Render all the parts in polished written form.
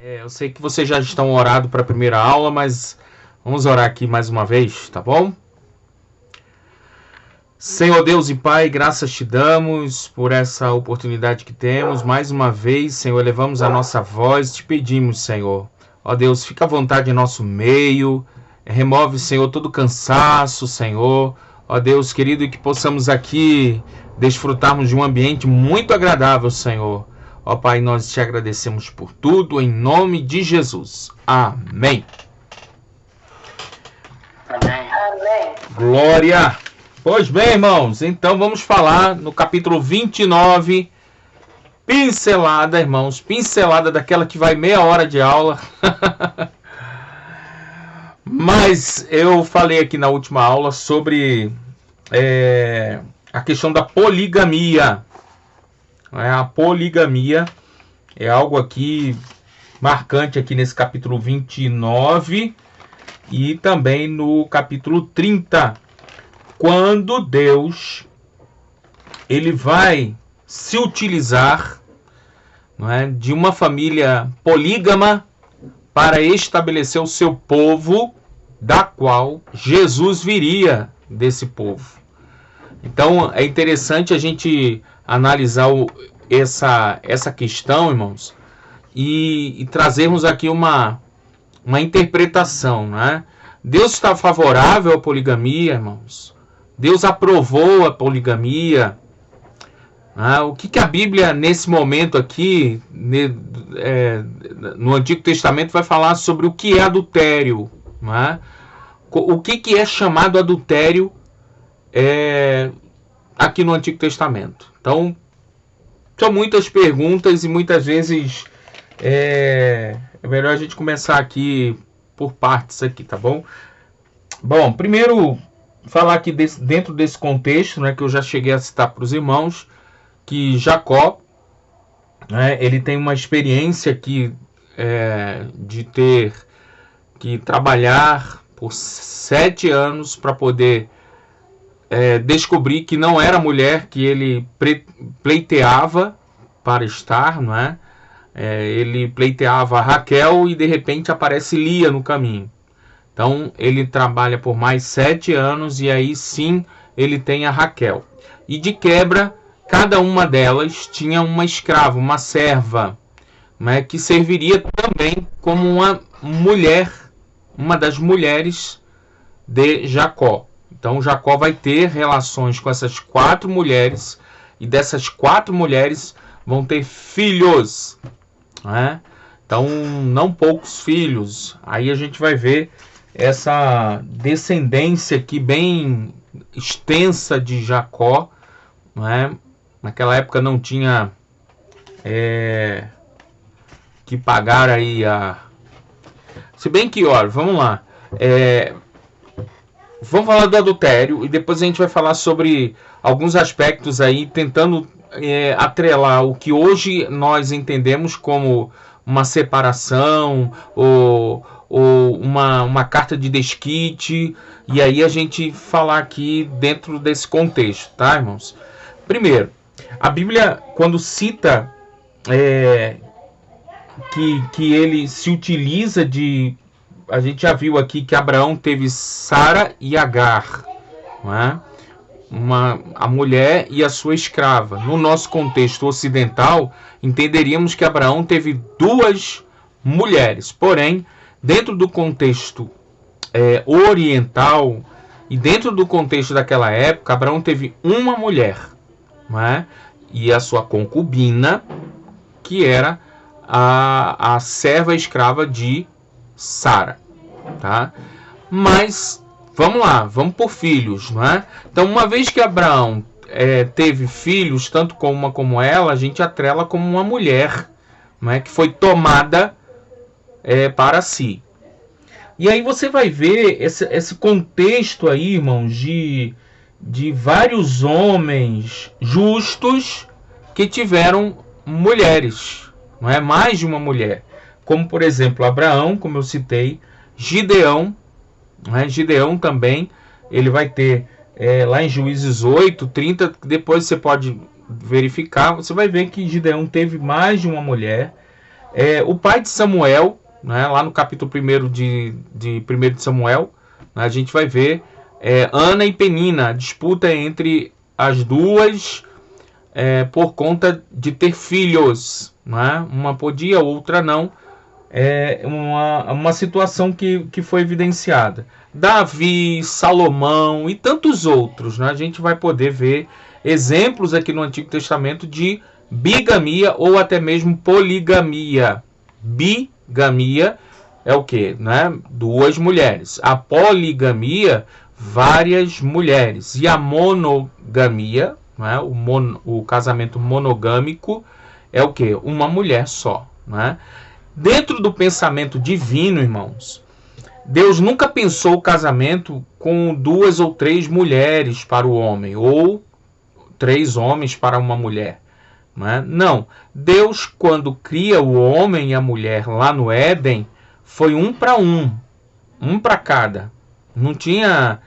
Eu sei que vocês já estão orando para a primeira aula, mas vamos orar aqui mais uma vez, tá bom? Senhor Deus e Pai, graças te damos por essa oportunidade que temos. Mais uma vez, Senhor, elevamos a nossa voz, te pedimos, Senhor. Ó Deus, fica à vontade em nosso meio. Remove, Senhor, todo cansaço, Senhor. Ó Deus querido, que possamos aqui desfrutarmos de um ambiente muito agradável, Senhor. Ó Pai, nós te agradecemos por tudo, em nome de Jesus. Amém. Amém. Amém. Glória. Pois bem, irmãos, então vamos falar no capítulo 29, pincelada, irmãos, pincelada daquela que vai meia hora de aula. Mas eu falei aqui na última aula sobre a questão da poligamia. A poligamia é algo aqui marcante aqui nesse capítulo 29 e também no capítulo 30. Quando Deus ele vai se utilizar, não é, de uma família polígama para estabelecer o seu povo, da qual Jesus viria desse povo. Então é interessante a gente analisar essa questão, irmãos, e trazermos aqui uma interpretação, né? Deus está favorável à poligamia, irmãos. Deus aprovou a poligamia. O que a Bíblia, nesse momento aqui, no Antigo Testamento, vai falar sobre o que é adultério. O que é chamado adultério aqui no Antigo Testamento. Então, são muitas perguntas e muitas vezes é melhor a gente começar aqui por partes aqui, tá bom? Bom, primeiro falar aqui dentro desse contexto, né, que eu já cheguei a citar para os irmãos, que Jacó, né, ele tem uma experiência aqui de ter que trabalhar por 7 anos para poder descobrir que não era a mulher que ele pleiteava para estar, não é? Ele pleiteava Raquel e de repente aparece Lia no caminho. Então ele trabalha por mais 7 anos e aí sim ele tem a Raquel. E de quebra, cada uma delas tinha uma escrava, uma serva, né, que serviria também como uma mulher, uma das mulheres de Jacó. Então Jacó vai ter relações com essas 4 mulheres e dessas 4 mulheres vão ter filhos, né? Então não poucos filhos. Aí a gente vai ver essa descendência aqui bem extensa de Jacó, né? Naquela época não tinha que pagar aí se bem que, olha, vamos lá. Vamos falar do adultério e depois a gente vai falar sobre alguns aspectos aí, tentando atrelar o que hoje nós entendemos como uma separação ou uma carta de desquite, e aí a gente falar aqui dentro desse contexto, tá, irmãos? Primeiro, a Bíblia, quando cita que ele se utiliza de... A gente já viu aqui que Abraão teve Sara e Agar, não é? A mulher e a sua escrava. No nosso contexto ocidental, entenderíamos que Abraão teve 2 mulheres. Porém, dentro do contexto oriental e dentro do contexto daquela época, Abraão teve uma mulher, não é? E a sua concubina, que era a serva escrava de Sara, tá? Mas vamos lá, vamos por filhos, não é? Então, uma vez que Abraão teve filhos, tanto com uma como ela, a gente atrela como uma mulher, não é? Que foi tomada para si. E aí você vai ver esse contexto aí, irmãos, de vários homens justos que tiveram mulheres, não é? Mais de uma mulher. Como, por exemplo, Abraão, como eu citei, Gideão, né? Gideão também, ele vai ter lá em Juízes 8, 30, depois você pode verificar, você vai ver que Gideão teve mais de uma mulher, O pai de Samuel, né, lá no capítulo 1 de 1 de Samuel, né, a gente vai ver Ana e Penina, a disputa entre as duas por conta de ter filhos. Né? Uma podia, outra não. Uma situação que foi evidenciada. Davi, Salomão e tantos outros. Né? A gente vai poder ver exemplos aqui no Antigo Testamento de bigamia ou até mesmo poligamia. Bigamia é o quê? Né? Duas mulheres. A poligamia, várias mulheres. E a monogamia, né? O casamento monogâmico, é o quê? Uma mulher só. Né? Dentro do pensamento divino, irmãos, Deus nunca pensou o casamento com 2 ou 3 mulheres para o homem, ou 3 homens para uma mulher. Né? Não. Deus, quando cria o homem e a mulher lá no Éden, foi um para cada. Não tinha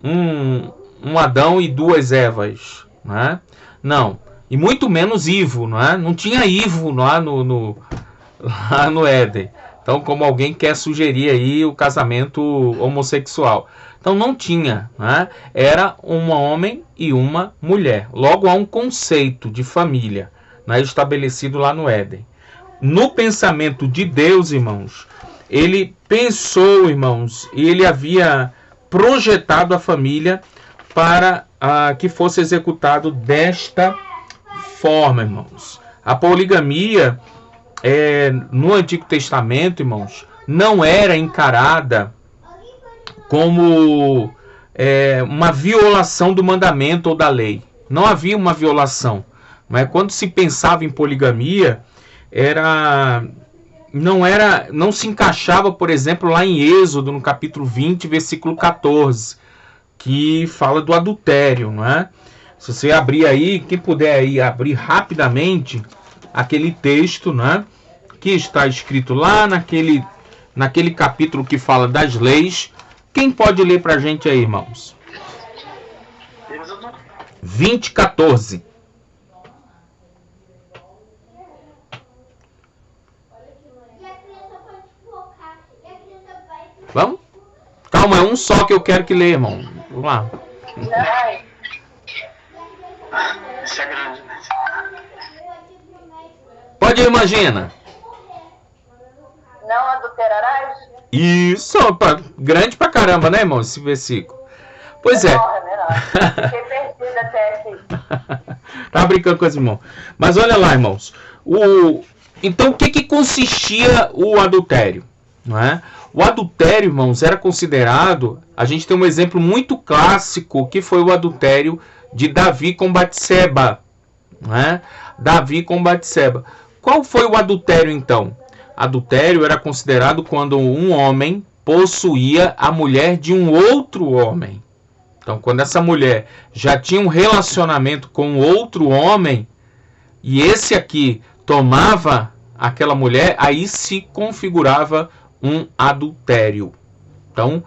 um Adão e 2 Evas. Né? Não. E muito menos Ivo. Não tinha Ivo lá no Éden. Então, como alguém quer sugerir aí o casamento homossexual. Então, não tinha. Né? Era um homem e uma mulher. Logo, há um conceito de família, né, estabelecido lá no Éden. No pensamento de Deus, irmãos, ele pensou, irmãos, e ele havia projetado a família para que fosse executado desta forma, irmãos. A poligamia no Antigo Testamento, irmãos, não era encarada como uma violação do mandamento ou da lei. Não havia uma violação. Mas quando se pensava em poligamia, não se encaixava, por exemplo, lá em Êxodo, no capítulo 20, versículo 14, que fala do adultério, não é? Se você abrir aí, quem puder aí abrir rapidamente aquele texto, né, que está escrito lá naquele capítulo que fala das leis. Quem pode ler para a gente aí, irmãos? 20, 14. Vamos? Calma, é um só que eu quero que leia, irmão. Vamos lá. Pode ir, imagina. Não adulterarás? Isso, grande pra caramba, né, irmão, esse versículo. Pois é. Fiquei perdida até aqui. Tava brincando com esse irmão. Mas olha lá, irmãos. Então, o que consistia o adultério? Não é? O adultério, irmãos, era considerado... A gente tem um exemplo muito clássico, que foi o adultério de Davi com Batseba. Não é? Davi com Batseba. Qual foi o adultério, então? Adultério era considerado quando um homem possuía a mulher de um outro homem. Então, quando essa mulher já tinha um relacionamento com outro homem, e esse aqui tomava aquela mulher, aí se configurava um adultério. Então,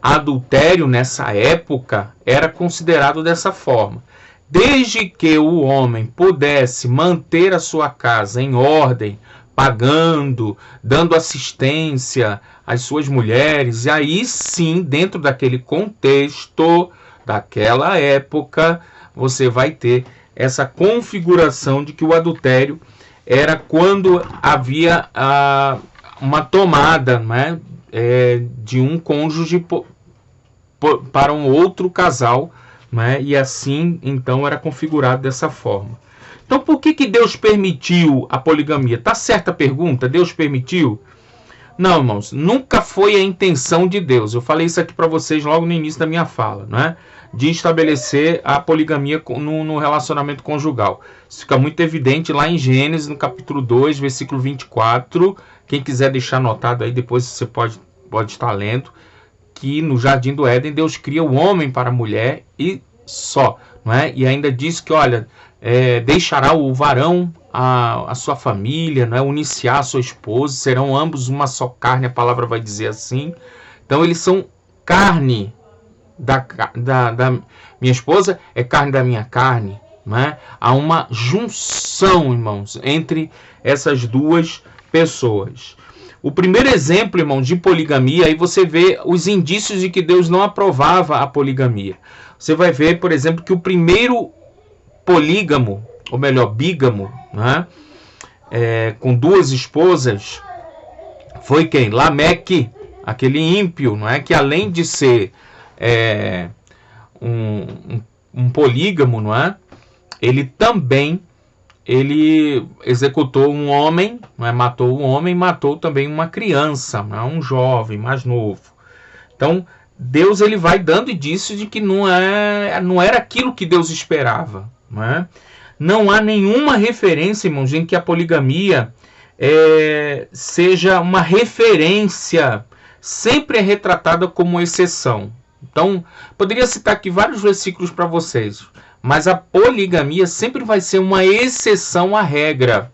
adultério nessa época era considerado dessa forma. Desde que o homem pudesse manter a sua casa em ordem, pagando, dando assistência às suas mulheres, e aí sim, dentro daquele contexto, daquela época, você vai ter essa configuração de que o adultério era quando havia uma tomada, né, de um cônjuge para um outro casal, né, e assim então era configurado dessa forma. Então, por que Deus permitiu a poligamia? Tá certa a pergunta? Deus permitiu? Não, irmãos, nunca foi a intenção de Deus. Eu falei isso aqui para vocês logo no início da minha fala, né? De estabelecer a poligamia no relacionamento conjugal. Isso fica muito evidente lá em Gênesis, no capítulo 2, versículo 24. Quem quiser deixar anotado aí, depois você pode estar lendo, que no Jardim do Éden Deus cria o homem para a mulher e só, não é? E ainda diz que, olha, deixará o varão a sua família, não é? Unir-se a sua esposa, serão ambos uma só carne, a palavra vai dizer assim. Então eles são carne da minha esposa, é carne da minha carne, não é? Há uma junção, irmãos, entre essas duas pessoas. O primeiro exemplo, irmão, de poligamia, aí você vê os indícios de que Deus não aprovava a poligamia. Você vai ver, por exemplo, que o primeiro polígamo, ou melhor, bígamo, né, com duas esposas, foi quem? Lameque, aquele ímpio, não é? Que além de ser um polígamo, não é? Ele também executou um homem, não é? Matou um homem, matou também uma criança, não é? Um jovem mais novo. Então, Deus ele vai dando indícios de que não era aquilo que Deus esperava. Não é? Não há nenhuma referência, irmãos, em que a poligamia seja uma referência, sempre é retratada como exceção. Então, poderia citar aqui vários versículos para vocês, mas a poligamia sempre vai ser uma exceção à regra,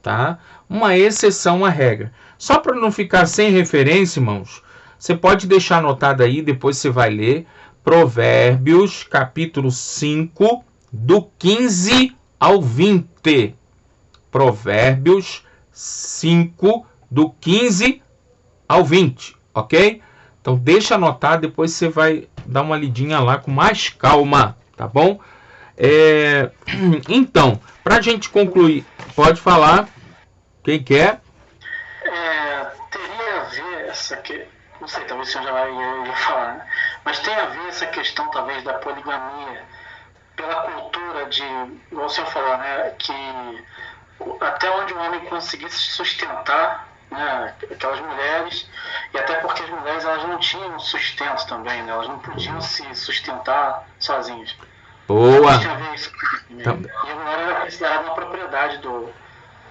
tá? Uma exceção à regra. Só para não ficar sem referência, irmãos, você pode deixar anotado aí, depois você vai ler, Provérbios, capítulo 5, do 15 ao 20. Provérbios 5, do 15 ao 20, ok? Então deixa anotar, depois você vai dar uma lidinha lá com mais calma, tá bom? Então, pra gente concluir, pode falar, quem quer? Teria a ver essa que não sei, talvez você já ia falar, né? Mas tem a ver essa questão talvez da poligamia pela cultura de, igual o senhor falou, né, que até onde o homem conseguisse sustentar, né, aquelas mulheres, e até porque as mulheres elas não tinham sustento também, né, elas não podiam se sustentar sozinhas. Boa! E a mulher era considerada uma propriedade do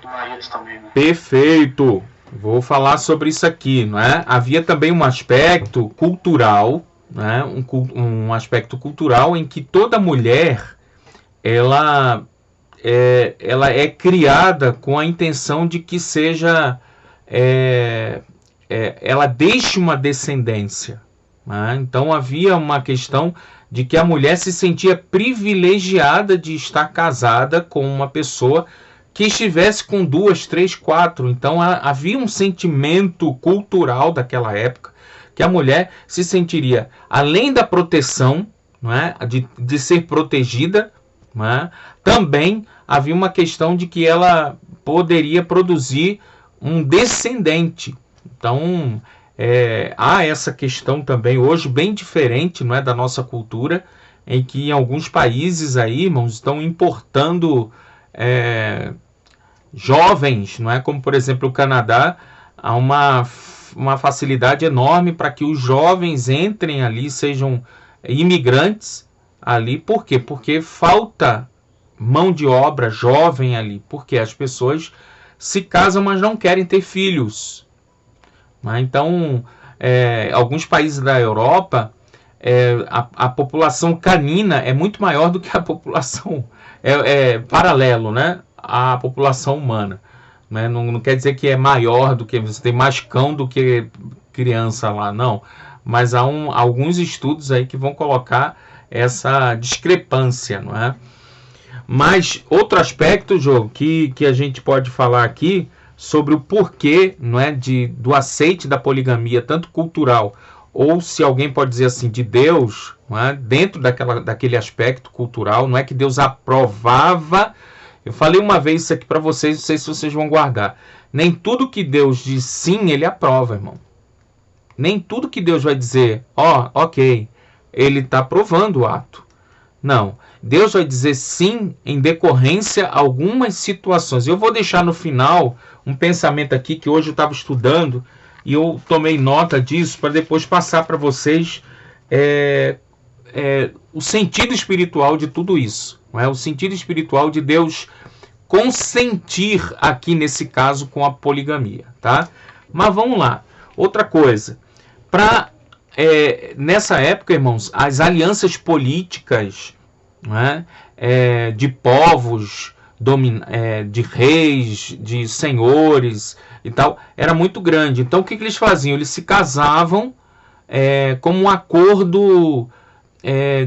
marido também, né? Perfeito! Vou falar sobre isso aqui, não é? Havia também um aspecto cultural, né? Um aspecto cultural em que toda mulher ela é criada com a intenção de que seja ela deixe uma descendência, né? Então havia uma questão de que a mulher se sentia privilegiada de estar casada com uma pessoa que estivesse com 2, 3, 4. Então havia um sentimento cultural daquela época que a mulher se sentiria, além da proteção, não é? de ser protegida, não é? Também havia uma questão de que ela poderia produzir um descendente. Então há essa questão também hoje bem diferente, não é, da nossa cultura, em que em alguns países aí, irmãos, estão importando jovens, não é? Como por exemplo o Canadá, há uma facilidade enorme para que os jovens entrem ali, sejam imigrantes ali. Por quê? Porque falta mão de obra jovem ali, porque as pessoas se casam, mas não querem ter filhos. Então, alguns países da Europa, a população canina é muito maior do que a população paralelo, né? A população humana, né? Não quer dizer que é maior do que você tem mais cão do que criança lá, não. Mas há alguns estudos aí que vão colocar essa discrepância, não é? Mas outro aspecto, Jô, que a gente pode falar aqui sobre o porquê, não é, do aceite da poligamia, tanto cultural, ou se alguém pode dizer assim, de Deus, não é, dentro daquele aspecto cultural, não é que Deus aprovava. Eu falei uma vez isso aqui para vocês, não sei se vocês vão guardar. Nem tudo que Deus diz sim, ele aprova, irmão. Nem tudo que Deus vai dizer, ok, ele está aprovando o ato. Não, Deus vai dizer sim em decorrência a algumas situações. Eu vou deixar no final um pensamento aqui que hoje eu estava estudando e eu tomei nota disso para depois passar para vocês o sentido espiritual de tudo isso. Não é? O sentido espiritual de Deus consentir aqui nesse caso com a poligamia, tá? Mas vamos lá. Outra coisa. Nessa época, irmãos, as alianças políticas, não é? De povos, de reis, de senhores e tal, era muito grande. Então o que eles faziam? Eles se casavam como um acordo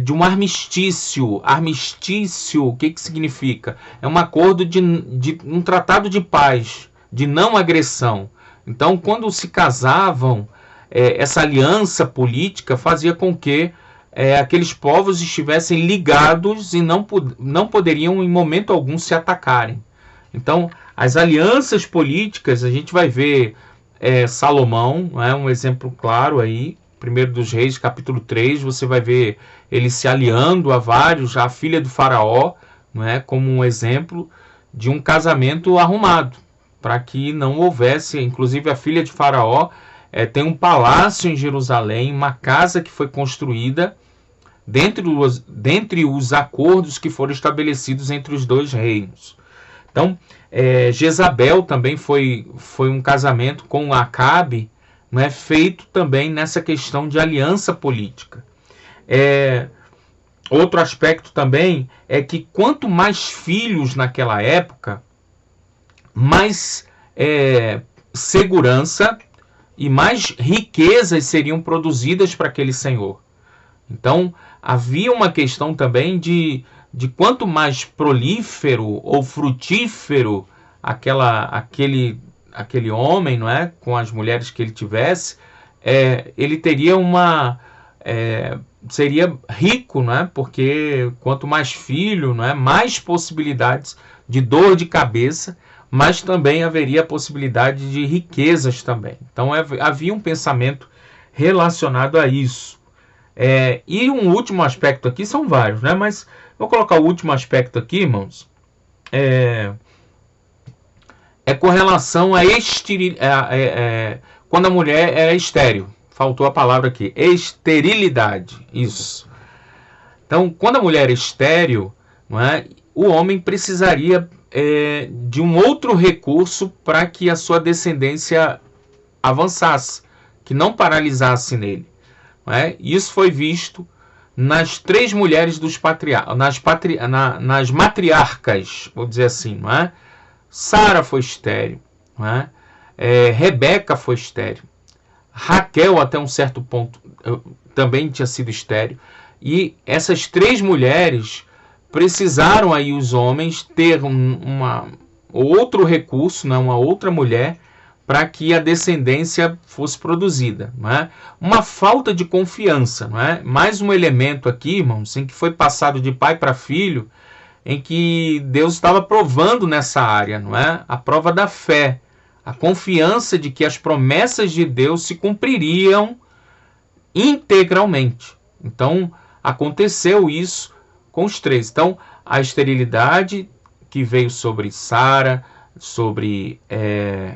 de um armistício. Armistício, o que significa? É um acordo de um tratado de paz. de não agressão. Então, quando se casavam, essa aliança política fazia com que aqueles povos estivessem ligados e não poderiam em momento algum se atacarem. Então, as alianças políticas, a gente vai ver Salomão, um exemplo claro aí, 1 dos Reis, capítulo 3, você vai ver ele se aliando a vários, a filha do faraó, como um exemplo de um casamento arrumado, para que não houvesse, inclusive a filha de faraó tem um palácio em Jerusalém, uma casa que foi construída dentre os acordos que foram estabelecidos entre os dois reinos. Então, Jezabel também foi um casamento com Acabe, feito também nessa questão de aliança política. Outro aspecto também é que quanto mais filhos naquela época, mais segurança e mais riquezas seriam produzidas para aquele senhor. Então, havia uma questão também de quanto mais prolífero ou frutífero aquele homem, com as mulheres que ele tivesse, ele teria seria rico, porque quanto mais filho, mais possibilidades de dor de cabeça, mas também haveria a possibilidade de riquezas também. Então havia um pensamento relacionado a isso. E um último aspecto aqui, são vários, mas vou colocar o último aspecto aqui, irmãos, com relação a quando a mulher era estéril. Faltou a palavra aqui, esterilidade, isso. Então, quando a mulher é estéril, o homem precisaria de um outro recurso para que a sua descendência avançasse, que não paralisasse nele. Isso foi visto nas 3 mulheres dos nas matriarcas, vou dizer assim. Sara foi estéril, Rebeca foi estéril, Raquel até um certo ponto também tinha sido estéril, e essas 3 mulheres precisaram aí os homens ter outro recurso, uma outra mulher, para que a descendência fosse produzida. Uma falta de confiança. Mais um elemento aqui, irmãos, em que foi passado de pai para filho, em que Deus estava provando nessa área. A prova da fé, a confiança de que as promessas de Deus se cumpririam integralmente. Então, aconteceu isso com os 3. Então, a esterilidade que veio sobre Sara, sobre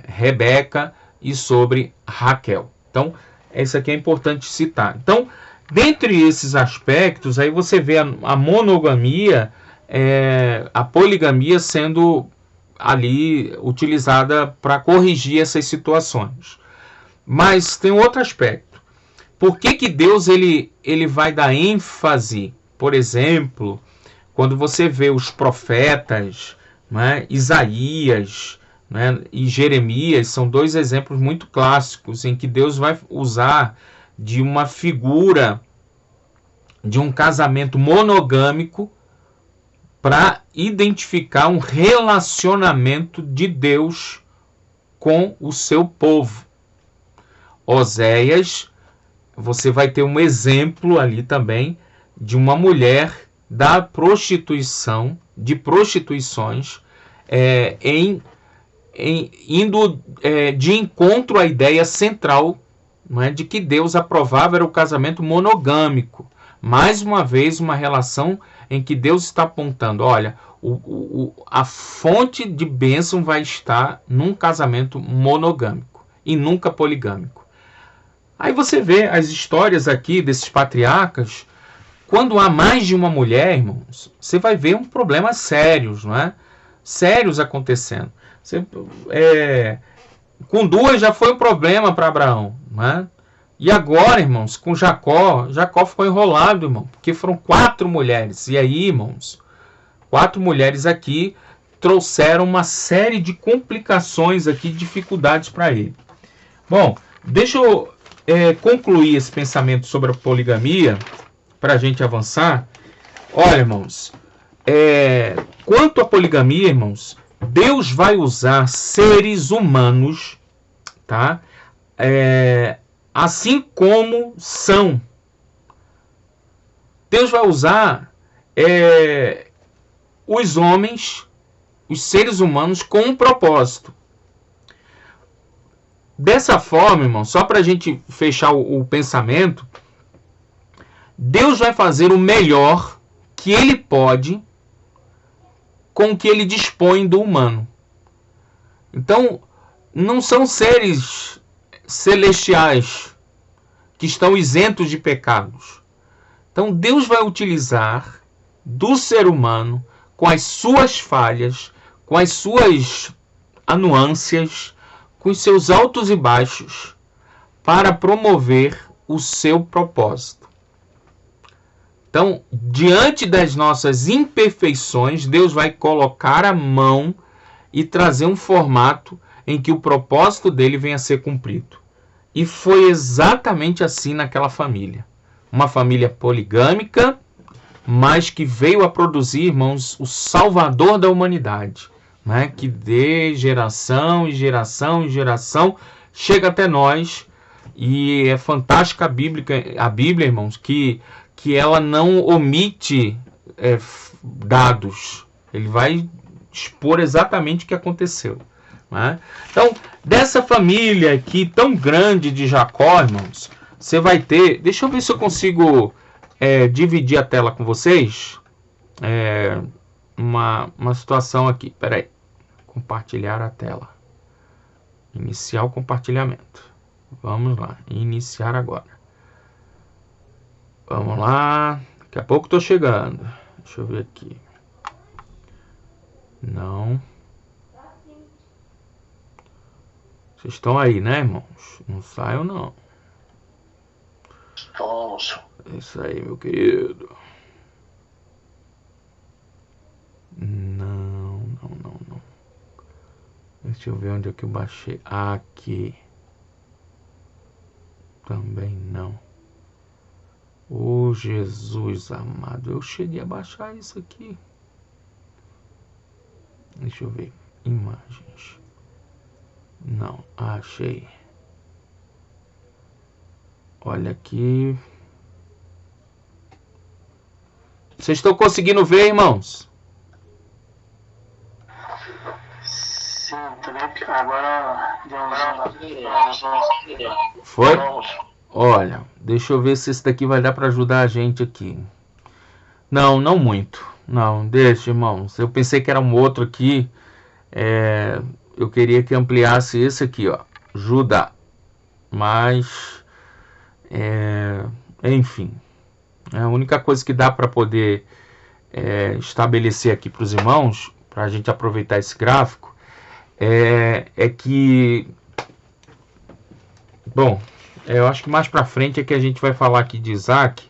Rebeca e sobre Raquel. Então, isso aqui é importante citar. Então, dentre esses aspectos, aí você vê a monogamia, a poligamia sendo ali utilizada para corrigir essas situações. Mas tem outro aspecto. Por que Deus ele vai dar ênfase, por exemplo, quando você vê os profetas, Isaías, e Jeremias, são 2 exemplos muito clássicos em que Deus vai usar de uma figura de um casamento monogâmico para identificar um relacionamento de Deus com o seu povo. Oséias, você vai ter um exemplo ali também de uma mulher da prostituição, de prostituições, indo de encontro à ideia central, de que Deus aprovava era o casamento monogâmico. Mais uma vez, uma relação em que Deus está apontando, olha, a fonte de bênção vai estar num casamento monogâmico e nunca poligâmico. Aí você vê as histórias aqui desses patriarcas. Quando há mais de uma mulher, irmãos, você vai ver um problema sérios, sérios acontecendo. Com 2 já foi um problema para Abraão, E agora, irmãos, com Jacó ficou enrolado, irmão, porque foram 4 mulheres. E aí, irmãos, 4 mulheres aqui trouxeram uma série de complicações aqui, dificuldades para ele. Bom, deixa eu concluir esse pensamento sobre a poligamia, para a gente avançar. Olha, irmãos, quanto à poligamia, irmãos, Deus vai usar seres humanos, tá? Assim como são. Deus vai usar os homens, os seres humanos, com um propósito. Dessa forma, irmão, só para a gente fechar o pensamento, Deus vai fazer o melhor que Ele pode com o que Ele dispõe do humano. Então, não são seres celestiais que estão isentos de pecados. Então, Deus vai utilizar do ser humano, com as suas falhas, com as suas anuâncias, com os seus altos e baixos, para promover o seu propósito. Então, diante das nossas imperfeições, Deus vai colocar a mão e trazer um formato em que o propósito dele venha a ser cumprido. E foi exatamente assim naquela família. Uma família poligâmica, mas que veio a produzir, irmãos, o Salvador da humanidade, né? Que de geração em geração em geração chega até nós. E é fantástica a Bíblia, irmãos, que ela não omite dados. Ele vai expor exatamente o que aconteceu, né? Então, dessa família aqui tão grande de Jacó, irmãos, você vai ter... Deixa eu ver se eu consigo dividir a tela com vocês. Uma situação aqui. Espera aí. Compartilhar a tela. Iniciar o compartilhamento. Vamos lá. Iniciar agora. Vamos lá. Daqui a pouco estou chegando. Deixa eu ver aqui. Não. Vocês estão aí, né, irmãos? Não saiam, não. Vamos. É isso aí, meu querido. Não. Deixa eu ver onde é que eu baixei. Aqui. Também não. Oh, Jesus amado. Eu cheguei a baixar isso aqui. Deixa eu ver. Imagens. Não, achei. Olha aqui. Vocês estão conseguindo ver, irmãos? Sim, também agora Foi? Olha, deixa eu ver se esse daqui vai dar para ajudar a gente aqui. Não muito. Não, deixa, irmãos. Eu pensei que era um outro aqui. Eu queria que ampliasse esse aqui, ó. Judá. Mas, enfim. A única coisa que dá para poder estabelecer aqui para os irmãos, para a gente aproveitar esse gráfico, é que... Bom, eu acho que mais para frente é que a gente vai falar aqui de Isaac,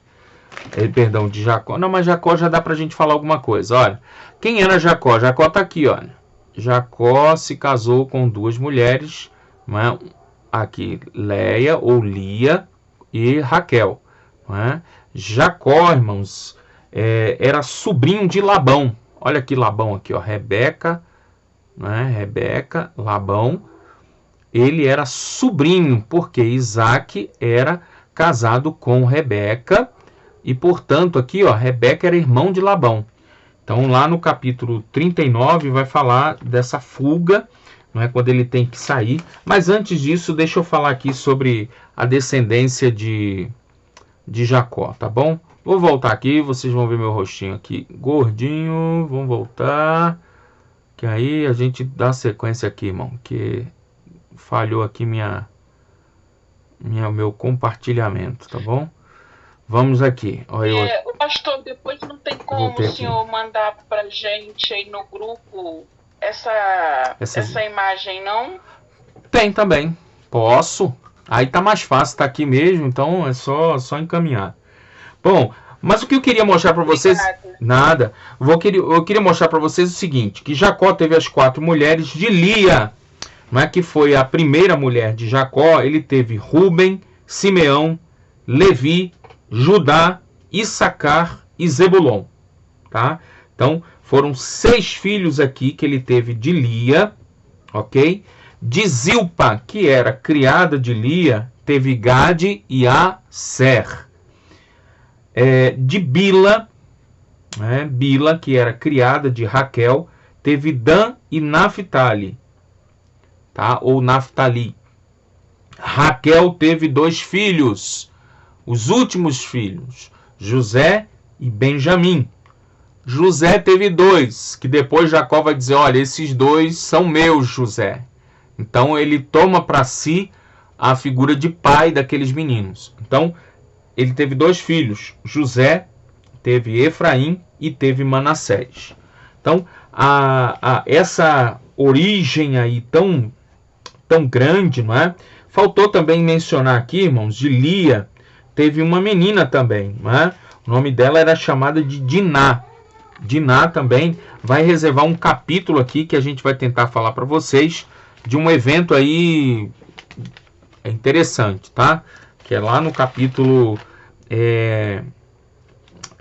perdão, de Jacó. Não, mas Jacó já dá para a gente falar alguma coisa. Olha, quem era Jacó? Jacó está aqui, olha. Jacó se casou com duas mulheres, né? Aqui, Leia ou Lia e Raquel, né? Jacó, irmãos, era sobrinho de Labão. Olha aqui Labão aqui, ó, Rebeca, né? Rebeca, Labão. Ele era sobrinho, porque Isaac era casado com Rebeca e, portanto, aqui, ó, Rebeca era irmão de Labão. Então, lá no capítulo 39 vai falar dessa fuga, não é, quando ele tem que sair. Mas antes disso, deixa eu falar aqui sobre a descendência de Jacó, tá bom? Vou voltar aqui, vocês vão ver meu rostinho aqui gordinho. Vamos voltar, que aí a gente dá sequência aqui, irmão, que falhou aqui meu compartilhamento, tá bom? Vamos aqui. Olha, o pastor, depois não tem como o senhor mandar pra gente aí no grupo essa imagem, não? Tem também. Posso. Aí tá mais fácil, tá aqui mesmo, então é só encaminhar. Bom, mas o que eu queria mostrar para vocês... Nada. Eu queria mostrar para vocês o seguinte, que Jacó teve as 4 mulheres de Lia, não é, que foi a primeira mulher de Jacó. Ele teve Rúben, Simeão, Levi, Judá, Issacar e Zebulon, tá? Então, Foram 6 filhos aqui que ele teve de Lia, ok? De Zilpa, que era criada de Lia, teve Gade e Aser. De Bila, Bila, que era criada de Raquel, teve Dan e Naphtali, tá? Ou Naphtali. Raquel teve 2 filhos, os últimos filhos, José e Benjamim. José teve 2, que depois Jacó vai dizer, olha, esses 2 são meus, José. Então ele toma para si a figura de pai daqueles meninos. Então ele teve 2 filhos, José, teve Efraim e teve Manassés. Então essa origem aí tão grande, não é? Faltou também mencionar aqui, irmãos, de Lia, teve uma menina também, não é? O nome dela era chamada de Diná. Diná também vai reservar um capítulo aqui que a gente vai tentar falar para vocês de um evento aí interessante, tá? Que é lá no capítulo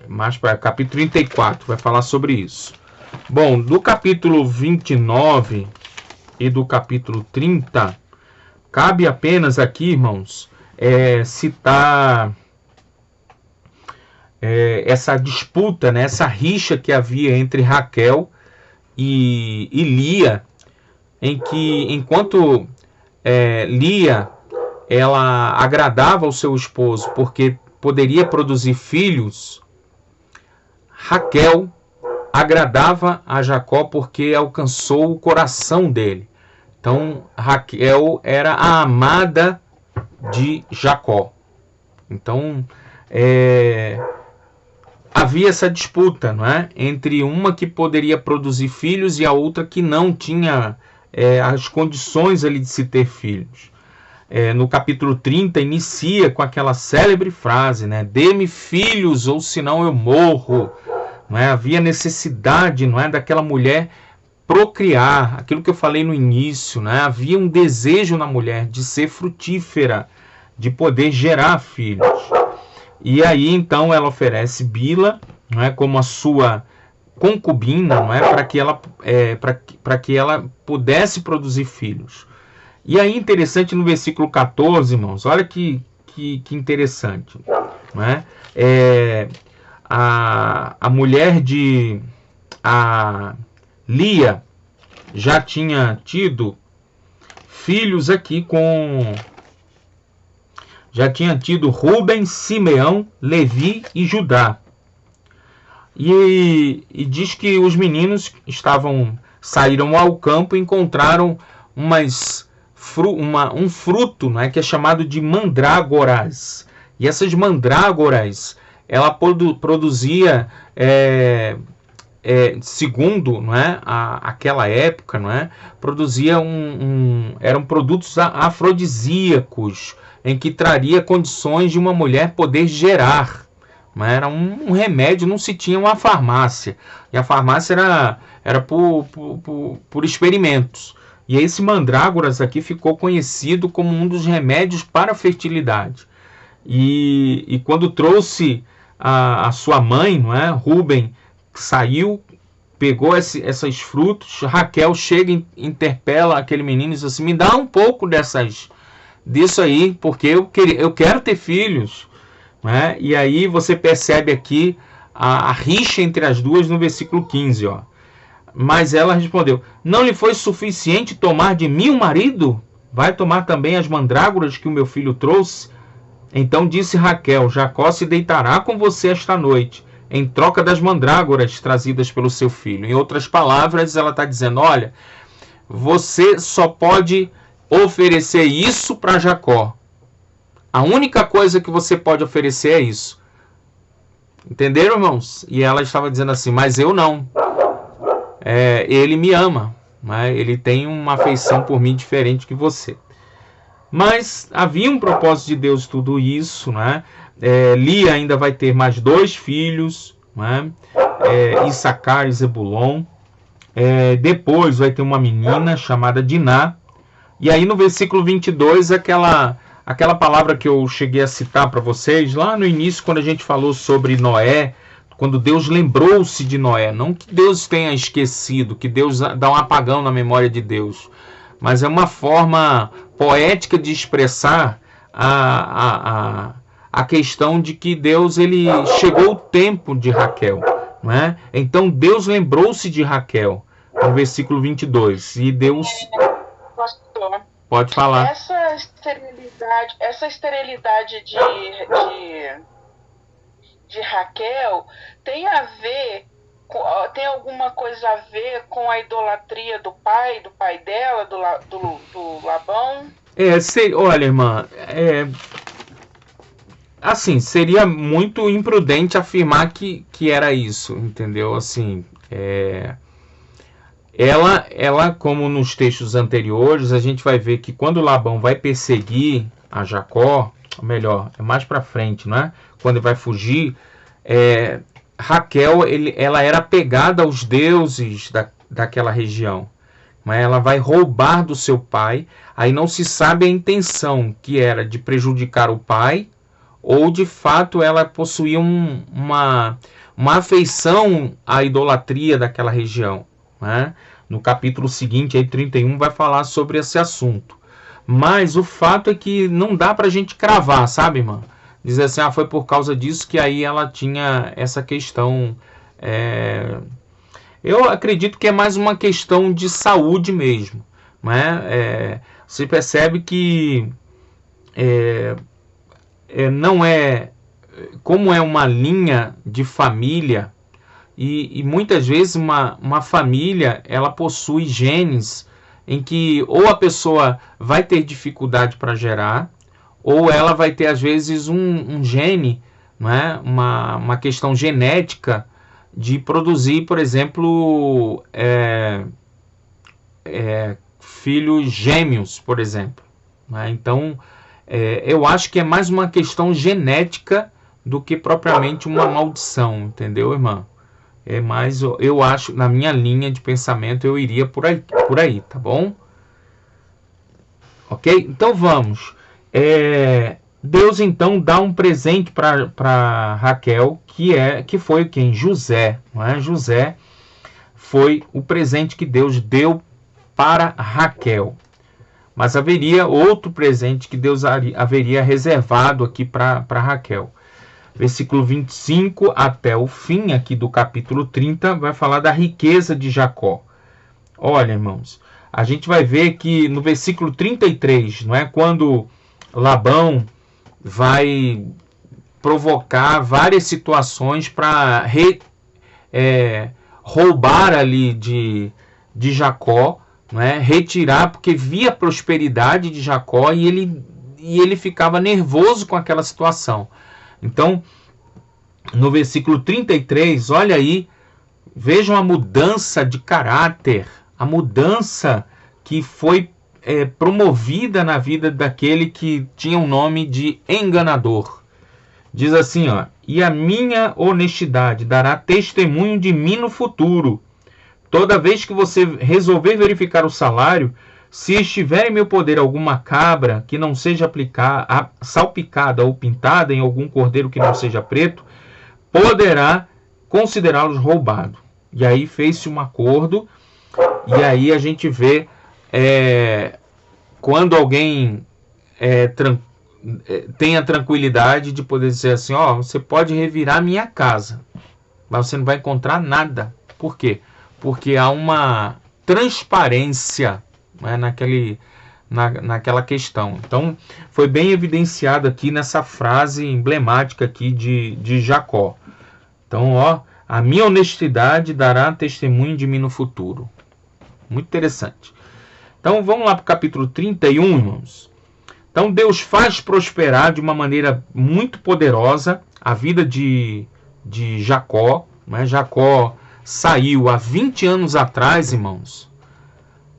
mais para capítulo 34, vai falar sobre isso. Bom, do capítulo 29 e do capítulo 30, cabe apenas aqui, irmãos, citar essa disputa, né, essa rixa que havia entre Raquel e Lia, em que enquanto Lia ela agradava ao seu esposo porque poderia produzir filhos, Raquel agradava a Jacó porque alcançou o coração dele. Então Raquel era a amada de Jacó. Então havia essa disputa, não é? Entre uma que poderia produzir filhos e a outra que não tinha as condições ali de se ter filhos. No capítulo 30 inicia com aquela célebre frase, né? Dê-me filhos ou senão eu morro. Não é? Havia necessidade, não é, daquela mulher procriar, aquilo que eu falei no início, né? Havia um desejo na mulher de ser frutífera, de poder gerar filhos. E aí então ela oferece Bila, não é, como a sua concubina, não é, para que ela pudesse produzir filhos. E aí interessante no versículo 14, irmãos, olha que interessante, não é? A mulher de Lia já tinha tido filhos aqui já tinha tido Rúben, Simeão, Levi e Judá. E diz que os meninos saíram ao campo e encontraram um fruto, né, que é chamado de mandrágoras. E essas mandrágoras, ela produzia, segundo, não é, aquela época, não é, produzia eram produtos afrodisíacos, em que traria condições de uma mulher poder gerar. Era um remédio, não se tinha uma farmácia. E a farmácia era por experimentos. E esse mandrágoras aqui ficou conhecido como um dos remédios para a fertilidade. E quando trouxe a sua mãe, não é? Rúben saiu, pegou esses frutos, Raquel chega e interpela aquele menino e diz assim, me dá um pouco disso aí, porque eu quero ter filhos. Né? E aí você percebe aqui a rixa entre as duas no versículo 15. Ó. Mas ela respondeu, não lhe foi suficiente tomar de mim um marido? Vai tomar também as mandrágoras que o meu filho trouxe? Então disse Raquel, Jacó se deitará com você esta noite, em troca das mandrágoras trazidas pelo seu filho. Em outras palavras, ela está dizendo, olha, você só pode oferecer isso para Jacó. A única coisa que você pode oferecer é isso. Entenderam, irmãos? E ela estava dizendo assim, mas eu não. Ele me ama. Né? Ele tem uma afeição por mim diferente que você. Mas havia um propósito de Deus tudo isso. Né? Lia ainda vai ter mais 2 filhos. Né? Issacar e Zebulon. Depois vai ter uma menina chamada Diná. E aí no versículo 22, aquela palavra que eu cheguei a citar para vocês, lá no início, quando a gente falou sobre Noé, quando Deus lembrou-se de Noé. Não que Deus tenha esquecido, que Deus dá um apagão na memória de Deus, mas é uma forma poética de expressar a questão de que Deus, ele chegou o tempo de Raquel, não é? Então Deus lembrou-se de Raquel, no versículo 22, e Deus... Pastor, pode falar. Essa esterilidade de Raquel tem alguma coisa a ver com a idolatria do pai dela, do Labão? Olha, irmã, assim, seria muito imprudente afirmar que era isso, entendeu? Assim, ela, como nos textos anteriores, a gente vai ver que quando Labão vai perseguir a Jacó, ou melhor, é mais para frente, não é? Quando ele vai fugir, Raquel, ela era apegada aos deuses daquela região. Mas ela vai roubar do seu pai. Aí não se sabe a intenção, que era de prejudicar o pai, ou de fato ela possuía uma afeição à idolatria daquela região, né? No capítulo seguinte, aí 31, vai falar sobre esse assunto. Mas o fato é que não dá para a gente cravar, sabe, irmã? Dizer assim, foi por causa disso que aí ela tinha essa questão. Eu acredito que é mais uma questão de saúde mesmo, né? Você percebe que não é... Como é uma linha de família, e muitas vezes uma família, ela possui genes em que ou a pessoa vai ter dificuldade para gerar, ou ela vai ter, às vezes, um gene, né? Uma questão genética de produzir, por exemplo, filhos gêmeos, por exemplo, né? Então, eu acho que é mais uma questão genética do que propriamente uma maldição, entendeu, irmã? É mais, eu acho, na minha linha de pensamento, eu iria por aí, tá bom? Ok? Então vamos. Deus então dá um presente para Raquel, que foi quem? José, não é? José foi o presente que Deus deu para Raquel. Mas haveria outro presente que Deus haveria reservado aqui para Raquel. Versículo 25 até o fim aqui do capítulo 30 vai falar da riqueza de Jacó. Olha, irmãos, a gente vai ver que no versículo 33, não é, quando Labão vai provocar várias situações para roubar ali de Jacó, não é? Retirar, porque via a prosperidade de Jacó e ele ficava nervoso com aquela situação. Então, no versículo 33, olha aí, vejam a mudança de caráter, a mudança que foi promovida na vida daquele que tinha o nome de enganador. Diz assim, ó: e a minha honestidade dará testemunho de mim no futuro. Toda vez que você resolver verificar o salário, se estiver em meu poder alguma cabra que não seja salpicada ou pintada em algum cordeiro que não seja preto, poderá considerá-los roubado. E aí fez-se um acordo, e aí a gente vê quando alguém tem a tranquilidade de poder dizer assim, você pode revirar minha casa, mas você não vai encontrar nada. Por quê? Porque há uma transparência, né, naquela questão. Então, foi bem evidenciado aqui nessa frase emblemática aqui de Jacó. Então, a minha honestidade dará testemunho de mim no futuro. Muito interessante. Então, vamos lá para o capítulo 31, irmãos. Então, Deus faz prosperar de uma maneira muito poderosa a vida de Jacó, né? Jacó saiu há 20 anos atrás, irmãos.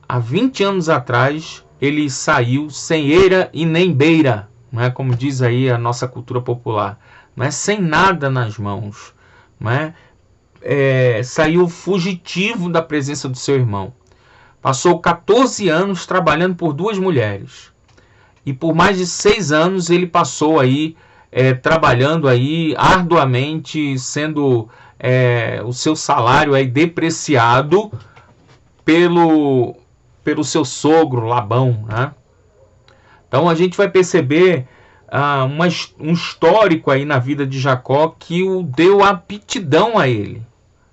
Há 20 anos atrás, ele saiu sem eira e nem beira, não é? Como diz aí a nossa cultura popular, não é? Sem nada nas mãos, não é? Saiu fugitivo da presença do seu irmão. Passou 14 anos trabalhando por 2 mulheres. E por mais de 6 anos ele passou aí trabalhando aí arduamente, sendo o seu salário aí depreciado pelo seu sogro Labão, né? Então a gente vai perceber um histórico aí na vida de Jacó que o deu aptidão a ele.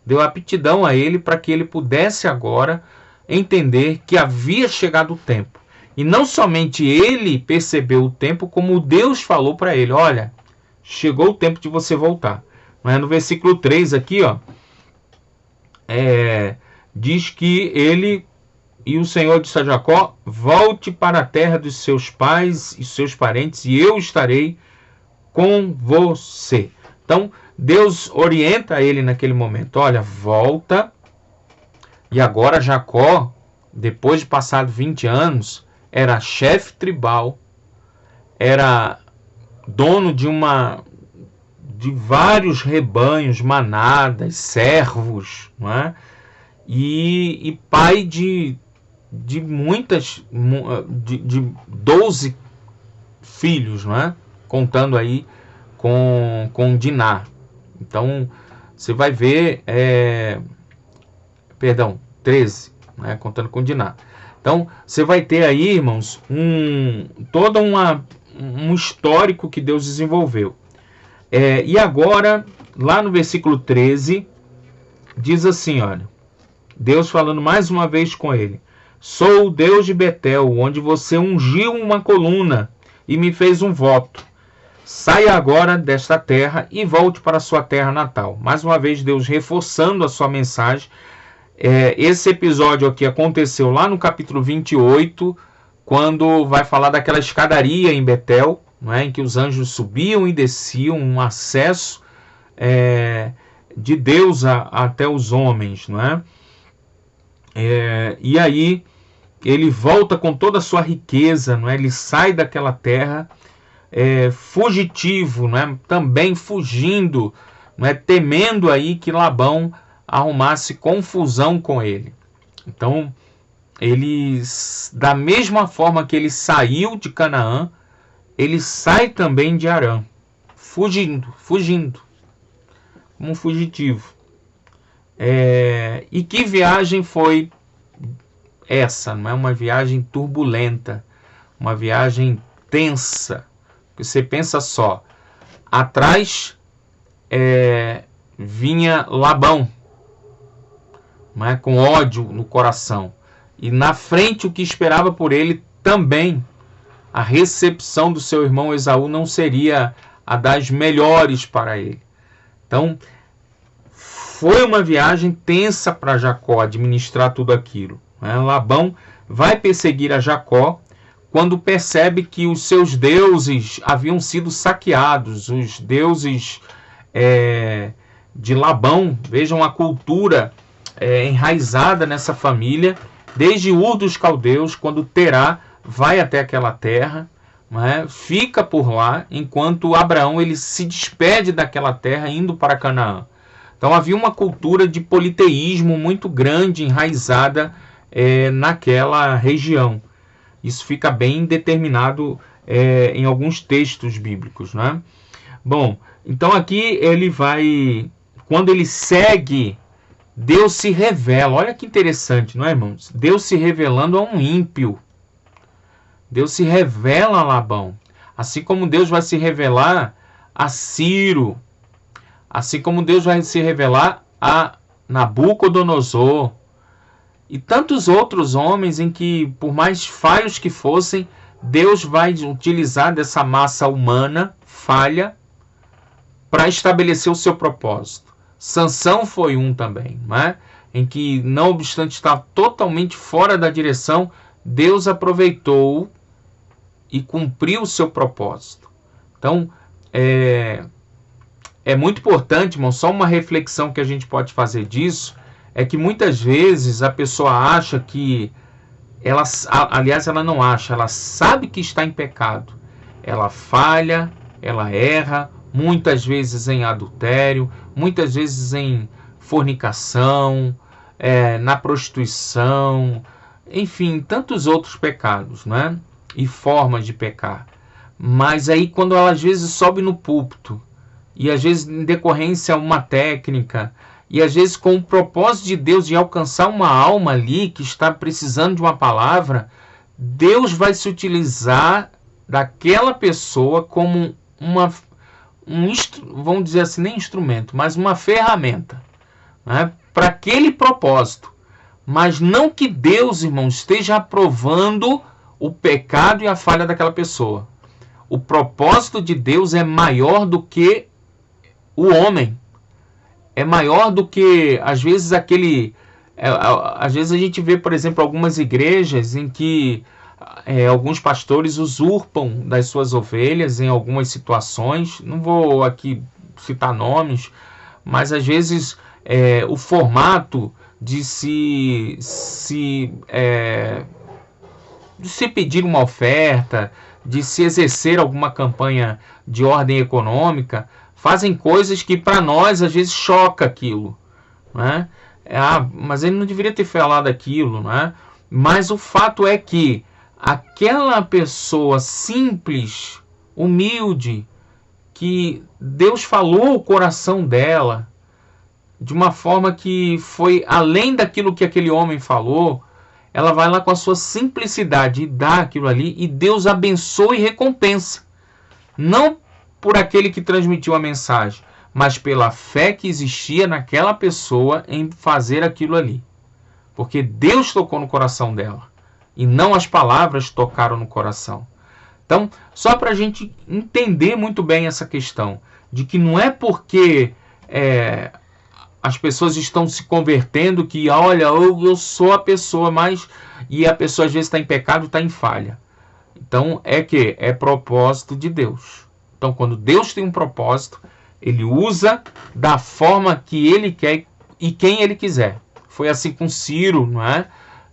Deu aptidão a ele para que ele pudesse agora entender que havia chegado o tempo. E não somente ele percebeu o tempo, como Deus falou para ele: olha, chegou o tempo de você voltar. No versículo 3 aqui, ó, diz que ele e o Senhor disse a Jacó: volte para a terra dos seus pais e seus parentes, e eu estarei com você. Então, Deus orienta ele naquele momento: olha, volta. E agora Jacó, depois de passado 20 anos, era chefe tribal, era dono de vários rebanhos, manadas, servos, não é? E pai de 12 filhos, não é? Contando aí com Diná. Então, você vai ver, 13, né? Contando com Diná. Então, você vai ter aí, irmãos, todo um histórico que Deus desenvolveu. E agora, lá no versículo 13, diz assim, olha, Deus falando mais uma vez com ele: sou o Deus de Betel, onde você ungiu uma coluna e me fez um voto. Saia agora desta terra e volte para a sua terra natal. Mais uma vez, Deus reforçando a sua mensagem. Esse episódio aqui aconteceu lá no capítulo 28, quando vai falar daquela escadaria em Betel, não é? Em que os anjos subiam e desciam, um acesso de Deus até os homens, não é? E aí ele volta com toda a sua riqueza, não é? Ele sai daquela terra fugitivo, não é? Também fugindo, não é? Temendo aí que Labão arrumasse confusão com ele. Então, ele, da mesma forma que ele saiu de Canaã, ele sai também de Arã, fugindo, como um fugitivo. E que viagem foi essa? Não é uma viagem turbulenta, uma viagem tensa. Você pensa só, atrás vinha Labão, não é? Com ódio no coração, e na frente o que esperava por ele também. A recepção do seu irmão Esaú não seria a das melhores para ele. Então, foi uma viagem tensa para Jacó administrar tudo aquilo, né? Labão vai perseguir a Jacó quando percebe que os seus deuses haviam sido saqueados. Os deuses de Labão, vejam a cultura enraizada nessa família, desde Ur dos Caldeus, quando Terá vai até aquela terra, né? Fica por lá, enquanto Abraão ele se despede daquela terra indo para Canaã. Então havia uma cultura de politeísmo muito grande, enraizada naquela região. Isso fica bem determinado em alguns textos bíblicos, né? Bom, então aqui ele vai, quando ele segue, Deus se revela. Olha que interessante, não é, irmãos? Deus se revelando a um ímpio. Deus se revela a Labão. Assim como Deus vai se revelar a Ciro. Assim como Deus vai se revelar a Nabucodonosor. E tantos outros homens em que, por mais falhos que fossem, Deus vai utilizar dessa massa humana, falha, para estabelecer o seu propósito. Sansão foi um também, né? Em que, não obstante estar totalmente fora da direção, Deus aproveitou e cumpriu o seu propósito. Então, é muito importante, irmão, só uma reflexão que a gente pode fazer disso, é que muitas vezes a pessoa acha que, ela não acha, ela sabe que está em pecado. Ela falha, ela erra, muitas vezes em adultério, muitas vezes em fornicação, na prostituição, enfim, tantos outros pecados, né? E formas de pecar. Mas aí quando ela às vezes sobe no púlpito e às vezes em decorrência a uma técnica, e às vezes com o propósito de Deus de alcançar uma alma ali que está precisando de uma palavra, Deus vai se utilizar daquela pessoa como vamos dizer assim, nem instrumento, mas uma ferramenta, né, para aquele propósito. Mas não que Deus, irmãos, esteja aprovando o pecado e a falha daquela pessoa. O propósito de Deus é maior do que o homem. É maior do que, às vezes, às vezes a gente vê, por exemplo, algumas igrejas em que alguns pastores usurpam das suas ovelhas em algumas situações. Não vou aqui citar nomes, mas às vezes o formato de se pedir uma oferta, de se exercer alguma campanha de ordem econômica, fazem coisas que para nós às vezes choca aquilo, né? Mas ele não deveria ter falado aquilo, né? Mas o fato é que aquela pessoa simples, humilde, que Deus falou o coração dela de uma forma que foi além daquilo que aquele homem falou, ela vai lá com a sua simplicidade e dá aquilo ali, e Deus abençoa e recompensa. Não por aquele que transmitiu a mensagem, mas pela fé que existia naquela pessoa em fazer aquilo ali. Porque Deus tocou no coração dela, e não as palavras tocaram no coração. Então, só para a gente entender muito bem essa questão, de que não é porque as pessoas estão se convertendo que, olha, eu sou a pessoa mais... E a pessoa às vezes está em pecado, está em falha. Então, é propósito de Deus. Então, quando Deus tem um propósito, Ele usa da forma que Ele quer e quem Ele quiser. Foi assim com Ciro, não é?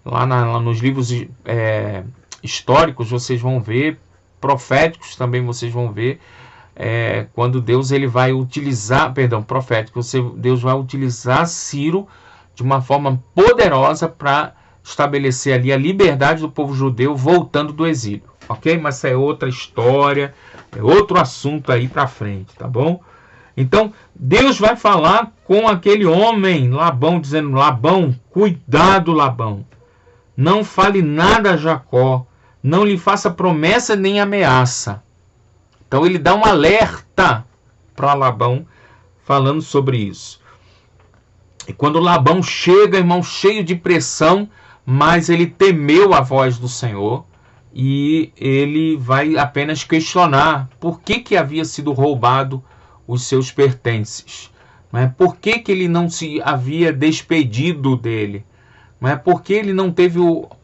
Lá nos livros históricos vocês vão ver, proféticos também vocês vão ver, quando Deus ele vai utilizar, Deus vai utilizar Ciro de uma forma poderosa para estabelecer ali a liberdade do povo judeu voltando do exílio, ok? Mas essa é outra história, é outro assunto aí para frente, tá bom? Então, Deus vai falar com aquele homem, Labão, dizendo, Labão, cuidado, Labão, não fale nada a Jacó, não lhe faça promessa nem ameaça. Então ele dá um alerta para Labão falando sobre isso. E quando Labão chega, irmão, cheio de pressão, mas ele temeu a voz do Senhor e ele vai apenas questionar por que havia sido roubado os seus pertences. Não é? Por que ele não se havia despedido dele? Não é? Por que ele não teve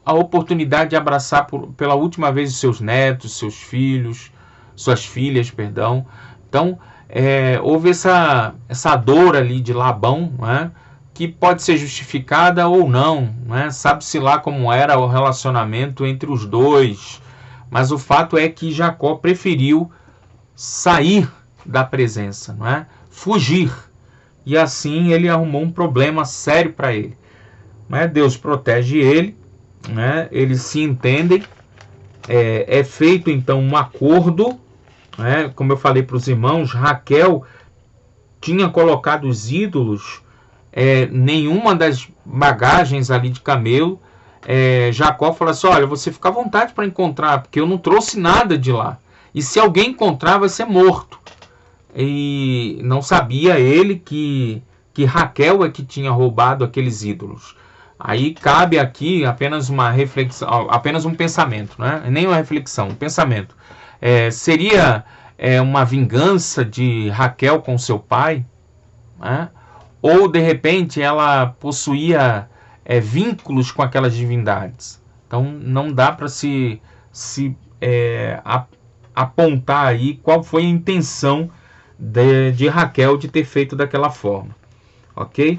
a oportunidade de abraçar pela última vez os seus netos, seus filhos, suas filhas, perdão. Então, houve essa dor ali de Labão, não é? Que pode ser justificada ou não, não é? Sabe-se lá como era o relacionamento entre os dois, mas o fato é que Jacó preferiu sair da presença, não é? Fugir, e assim ele arrumou um problema sério para ele. Não é? Deus protege ele, né? Eles se entendem, é feito então um acordo, né? Como eu falei para os irmãos, Raquel tinha colocado os ídolos nenhuma das bagagens ali de camelo. Jacó falou assim, olha, você fica à vontade para encontrar, porque eu não trouxe nada de lá, e se alguém encontrar vai ser morto. E não sabia ele que Raquel é que tinha roubado aqueles ídolos. Aí cabe aqui apenas uma reflexão, apenas um pensamento, né? Nem uma reflexão, um pensamento. Seria uma vingança de Raquel com seu pai? Né? Ou de repente ela possuía vínculos com aquelas divindades? Então não dá para se apontar aí qual foi a intenção de Raquel de ter feito daquela forma, ok?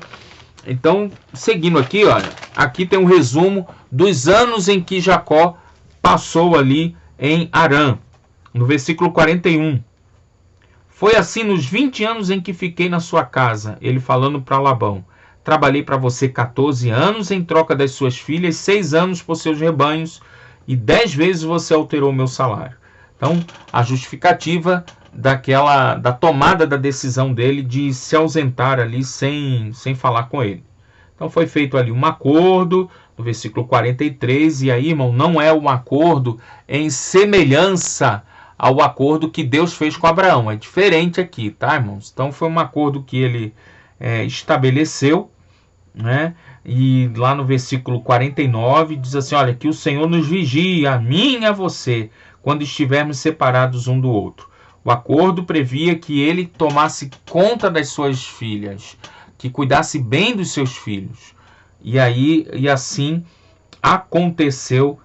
Então, seguindo aqui, olha, aqui tem um resumo dos anos em que Jacó passou ali em Harã, no versículo 41. Foi assim nos 20 anos em que fiquei na sua casa, ele falando para Labão. Trabalhei para você 14 anos em troca das suas filhas, 6 anos por seus rebanhos, e 10 vezes você alterou o meu salário. Então, a justificativa da tomada da decisão dele de se ausentar ali sem falar com ele. Então foi feito ali um acordo, no versículo 43, e aí, irmão, não é um acordo em semelhança ao acordo que Deus fez com Abraão. É diferente aqui, tá, irmãos? Então foi um acordo que ele estabeleceu, né? E lá no versículo 49 diz assim, olha, que o Senhor nos vigie, a mim e a você, quando estivermos separados um do outro. O acordo previa que ele tomasse conta das suas filhas, que cuidasse bem dos seus filhos. E assim aconteceu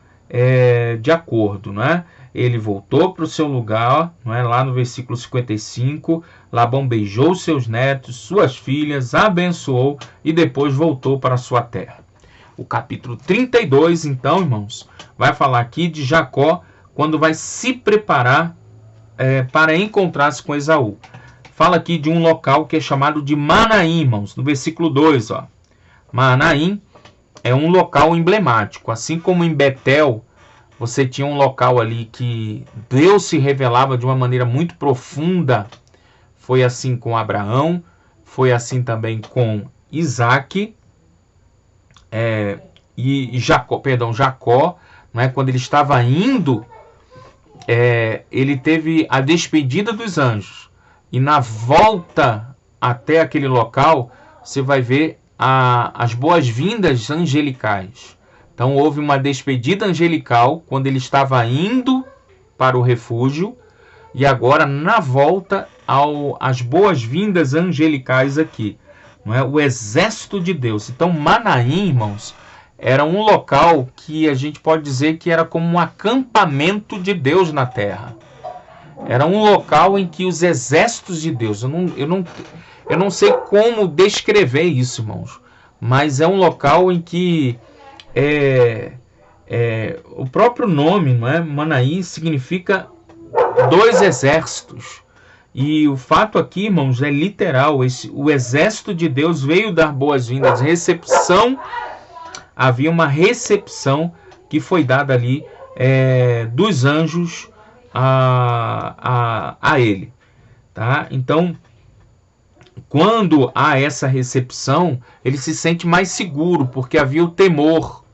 de acordo, né? Ele voltou para o seu lugar, não é? Lá no versículo 55, Labão beijou seus netos, suas filhas, abençoou e depois voltou para a sua terra. O capítulo 32, então, irmãos, vai falar aqui de Jacó quando vai se preparar para encontrar-se com Esaú. Fala aqui de um local que é chamado de Manaim, irmãos, no versículo 2, ó. Manaim é um local emblemático, assim como em Betel, você tinha um local ali que Deus se revelava de uma maneira muito profunda. Foi assim com Abraão, foi assim também com Isaac e Jacó, né? Quando ele estava indo, ele teve a despedida dos anjos. E na volta até aquele local, você vai ver as boas-vindas angelicais. Então houve uma despedida angelical quando ele estava indo para o refúgio. E agora na volta as boas-vindas angelicais aqui. Não é? O exército de Deus. Então Manaim, irmãos, era um local que a gente pode dizer que era como um acampamento de Deus na terra. Era um local em que os exércitos de Deus, eu não sei como descrever isso, irmãos, mas é um local em que o próprio nome, não é? Manaim significa dois exércitos. E o fato aqui, irmãos, é literal. O exército de Deus veio dar boas-vindas. Havia uma recepção que foi dada ali dos anjos a ele, tá? Então, quando há essa recepção, ele se sente mais seguro, porque havia o temor,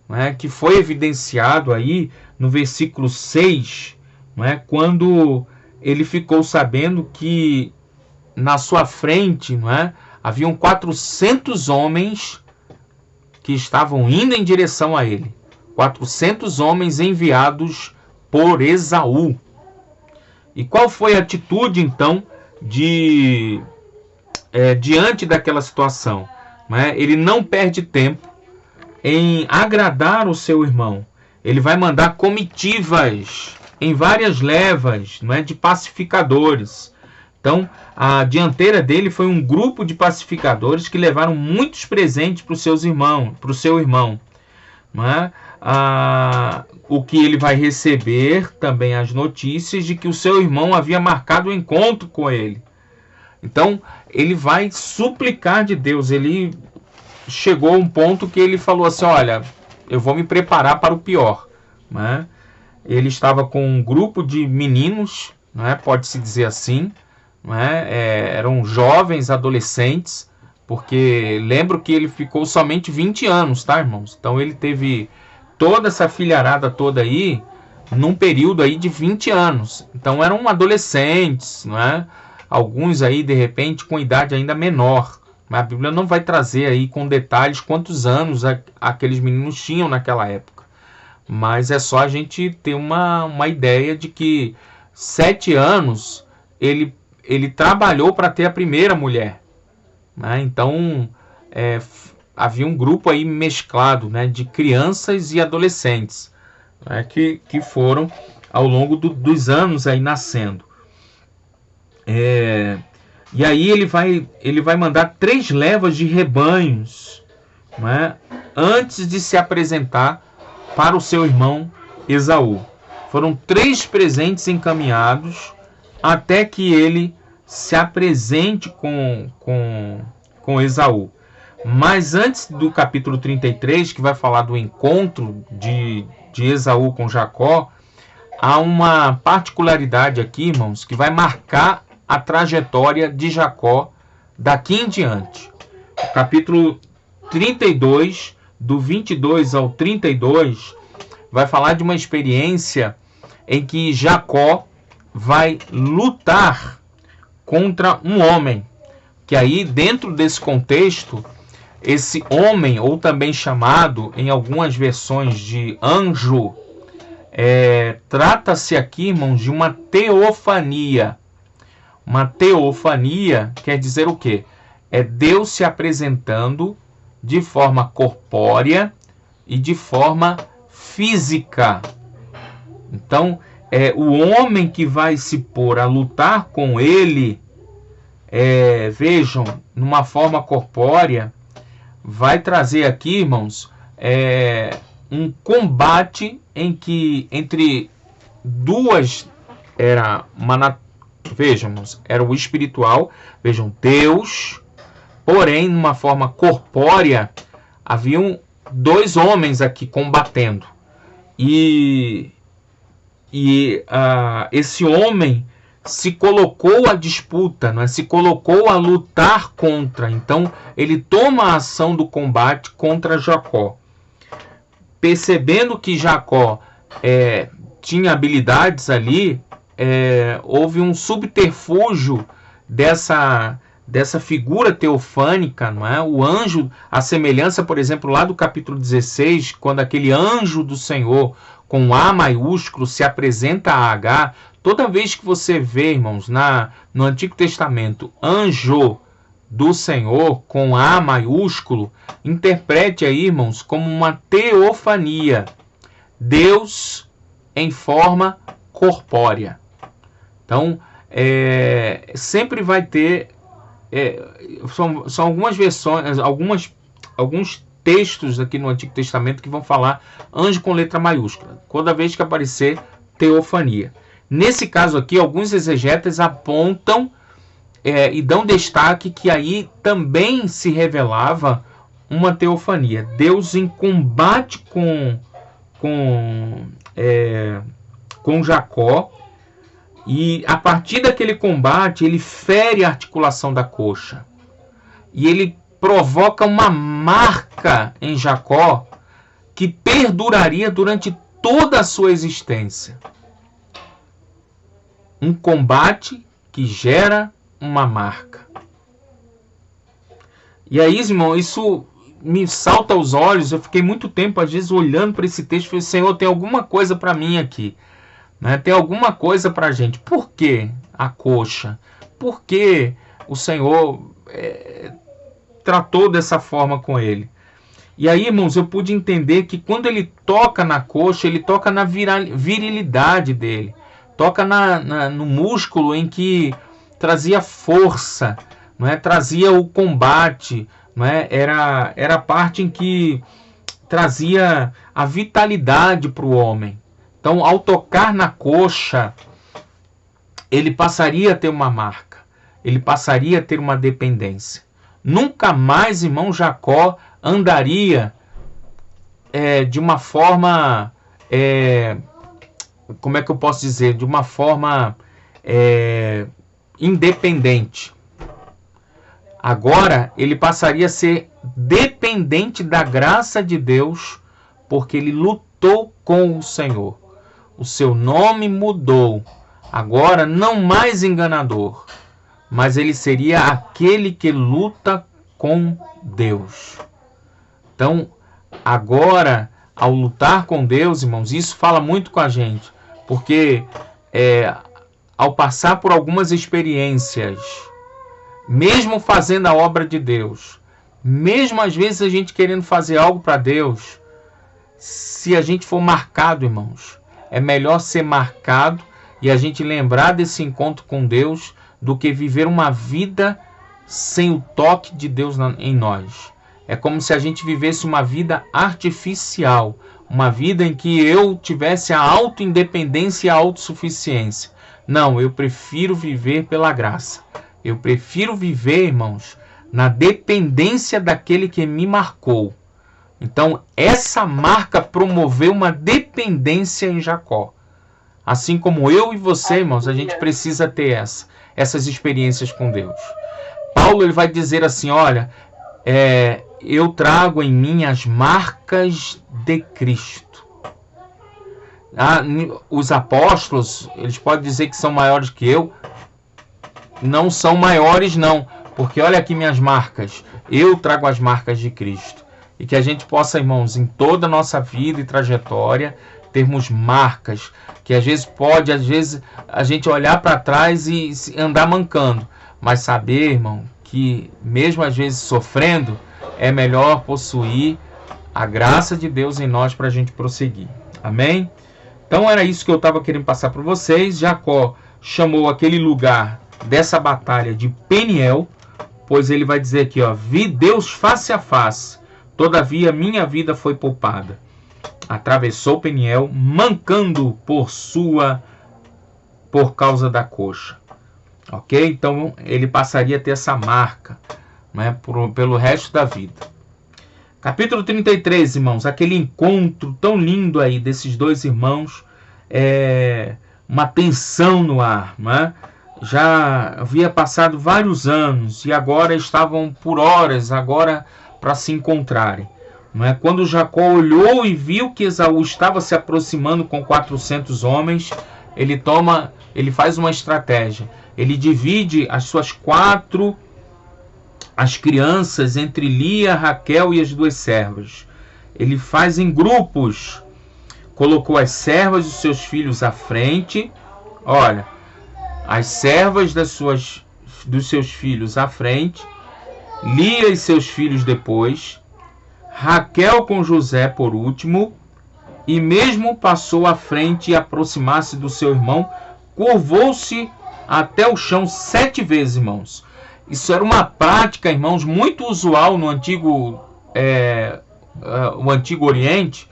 né, que foi evidenciado aí no versículo 6, né, quando ele ficou sabendo que na sua frente, né, haviam 400 homens que estavam indo em direção a ele. 400 homens enviados por Esaú. E qual foi a atitude, então, diante daquela situação? Né? Ele não perde tempo em agradar o seu irmão. Ele vai mandar comitivas em várias levas, não é, de pacificadores. Então, a dianteira dele foi um grupo de pacificadores que levaram muitos presentes para o seu irmão. Não é? O que ele vai receber também as notícias de que o seu irmão havia marcado o encontro com ele. Então, ele vai suplicar de Deus. Ele chegou a um ponto que ele falou assim, olha, eu vou me preparar para o pior. Né? Ele estava com um grupo de meninos, né, pode-se dizer assim, né, eram jovens, adolescentes, porque lembro que ele ficou somente 20 anos, tá, irmãos? Então ele teve toda essa filharada toda aí, num período aí de 20 anos. Então eram adolescentes, né? Alguns aí, de repente, com idade ainda menor. Mas a Bíblia não vai trazer aí com detalhes quantos anos aqueles meninos tinham naquela época. Mas é só a gente ter uma ideia de que 7 anos ele trabalhou para ter a primeira mulher. Né? Então, havia um grupo aí mesclado, né, de crianças e adolescentes, né, que foram ao longo dos anos aí nascendo. E aí ele vai mandar 3 levas de rebanhos, né, antes de se apresentar para o seu irmão Esaú. Foram 3 presentes encaminhados até que ele se apresente com Esaú. Mas antes do capítulo 33, que vai falar do encontro de Esaú com Jacó, há uma particularidade aqui, irmãos, que vai marcar a trajetória de Jacó daqui em diante. O capítulo 32, do 22 ao 32, vai falar de uma experiência em que Jacó vai lutar contra um homem. Que aí, dentro desse contexto, esse homem, ou também chamado em algumas versões de anjo, trata-se aqui, irmãos, de uma teofania. Uma teofania quer dizer o quê? É Deus se apresentando de forma corpórea e de forma física. Então, o homem que vai se pôr a lutar com ele, vejam, numa forma corpórea, vai trazer aqui, irmãos, um combate em que entre duas vejamos, era o espiritual, vejam, Deus, porém, numa forma corpórea, haviam dois homens aqui combatendo. E esse homem se colocou à disputa, não é? Se colocou a lutar contra. Então, ele toma a ação do combate contra Jacó. Percebendo que Jacó tinha habilidades ali, houve um subterfúgio dessa figura teofânica, não é? O anjo, a semelhança, por exemplo, lá do capítulo 16, quando aquele anjo do Senhor, com A maiúsculo, se apresenta a Agar. Toda vez que você vê, irmãos, no Antigo Testamento, anjo do Senhor com A maiúsculo, interprete aí, irmãos, como uma teofania. Deus em forma corpórea. Então, sempre vai ter... são algumas versões, alguns textos aqui no Antigo Testamento que vão falar anjo com letra maiúscula, toda vez que aparecer teofania. Nesse caso aqui, alguns exegetas apontam e dão destaque que aí também se revelava uma teofania. Deus em combate com Jacó, e a partir daquele combate ele fere a articulação da coxa. E ele provoca uma marca em Jacó que perduraria durante toda a sua existência. Um combate que gera uma marca. E aí, irmão, isso me salta aos olhos. Eu fiquei muito tempo, às vezes, olhando para esse texto e falei, Senhor, tem alguma coisa para mim aqui. Né? Tem alguma coisa para a gente. Por que a coxa? Por que o Senhor tratou dessa forma com ele? E aí, irmãos, eu pude entender que quando ele toca na coxa, ele toca na virilidade dele. Toca no músculo em que trazia força, não é? Trazia o combate, não é? Era a parte em que trazia a vitalidade para o homem. Então, ao tocar na coxa, ele passaria a ter uma marca, ele passaria a ter uma dependência. Nunca mais, irmão, Jacó andaria de uma forma, como é que eu posso dizer, de uma forma independente. Agora ele passaria a ser dependente da graça de Deus, porque ele lutou com o Senhor. O seu nome mudou. Agora não mais enganador, mas ele seria aquele que luta com Deus. Então, agora, ao lutar com Deus, irmãos, isso fala muito com a gente, porque ao passar por algumas experiências, mesmo fazendo a obra de Deus, mesmo às vezes a gente querendo fazer algo para Deus, se a gente for marcado, irmãos, é melhor ser marcado e a gente lembrar desse encontro com Deus do que viver uma vida sem o toque de Deus em nós. É como se a gente vivesse uma vida artificial, uma vida em que eu tivesse a autoindependência e a autossuficiência. Não, eu prefiro viver pela graça. Eu prefiro viver, irmãos, na dependência daquele que me marcou. Então, essa marca promoveu uma dependência em Jacó. Assim como eu e você, irmãos, a gente precisa ter essas experiências com Deus. Paulo ele vai dizer assim, olha, eu trago em mim as marcas de Cristo. Os apóstolos, eles podem dizer que são maiores que eu. Não são maiores não, porque olha aqui minhas marcas. Eu trago as marcas de Cristo. E que a gente possa, irmãos, em toda a nossa vida e trajetória, termos marcas. Que às vezes a gente olhar para trás e andar mancando. Mas saber, irmão, que mesmo às vezes sofrendo, é melhor possuir a graça de Deus em nós para a gente prosseguir. Amém? Então era isso que eu estava querendo passar para vocês. Jacó chamou aquele lugar dessa batalha de Peniel, pois ele vai dizer aqui, ó, vi Deus face a face, todavia minha vida foi poupada. Atravessou Peniel, mancando por causa da coxa. Ok? Então ele passaria a ter essa marca, né, pelo resto da vida. Capítulo 33, irmãos, aquele encontro tão lindo aí desses dois irmãos, uma tensão no ar, né? Já havia passado vários anos e agora estavam por horas agora para se encontrarem. Não é? Quando Jacó olhou e viu que Esaú estava se aproximando com 400 homens, ele faz uma estratégia. Ele divide as crianças entre Lia, Raquel e as duas servas. Ele faz em grupos. Colocou as servas dos seus filhos à frente. Olha, as servas dos seus filhos à frente, Lia e seus filhos depois, Raquel com José por último, e mesmo passou à frente e aproximar-se do seu irmão, curvou-se até o chão 7 vezes, irmãos. Isso era uma prática, irmãos, muito usual no Antigo Oriente,